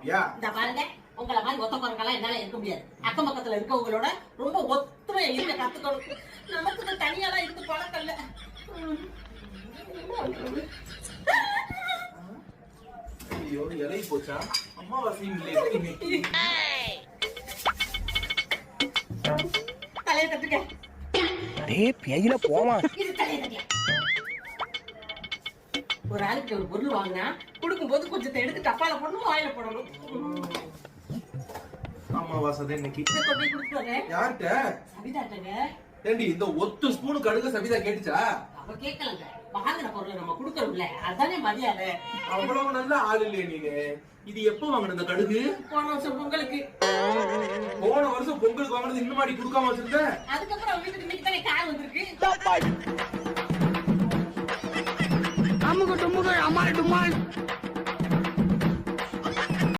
இந்த பாருங்க, உங்களை மாதிரி ஒத்தப்பறக்கெல்லாம் என்னால இருக்க முடியாது. அக்கம் பக்கத்துல இருக்கவங்களோட ரொம்ப ஒத்துமையா இருக்க கத்துக்கணும். நமக்கு தனியாலாம் இருந்து பழக்கம் இல்ல. ஐயோ, இறங்கி போச்சா? அம்மாவாசை தலையை தட்டுக்க. பேயில போமா. இது தலையை தட்டியா? ஒரு ஆளுக்கு ஒரு பொருள் வாங்கினா கொடுக்கும் போது கொஞ்சத்தை எடுத்து டப்பால போடணும், வாயில போடணும். அம்மாவாசை இன்னைக்கு. இதை கொண்டு போய் கொடுத்து வரேன். யார்கிட்ட? சபிதாட்டங்க. ஏண்டி இந்த ஒத்து ஸ்பூனு கடுகு சபிதா கேட்டுச்சா? அவ கேட்கலங்க. வாங்கின பொருளை நம்ம கொடுக்கணும்ல, அதானே மரியாதை. அவ்வளவு நல்ல ஆள் இல்லையே நீங்க. இது எப்ப வாங்கின இந்த கடுகு? போன வருஷம் பொங்கலுக்கு. போன வருஷம் பொங்கலுக்கு வாங்கினது இன்னும் மாடி கொடுக்காம வச்சிருந்த. அதுக்கப்புறம் வீட்டுக்கு இன்னைக்கு தானே கார் வந்திருக்கு. அம்முக்கு டும்முக்கு அம்மாள் டும்மாள்.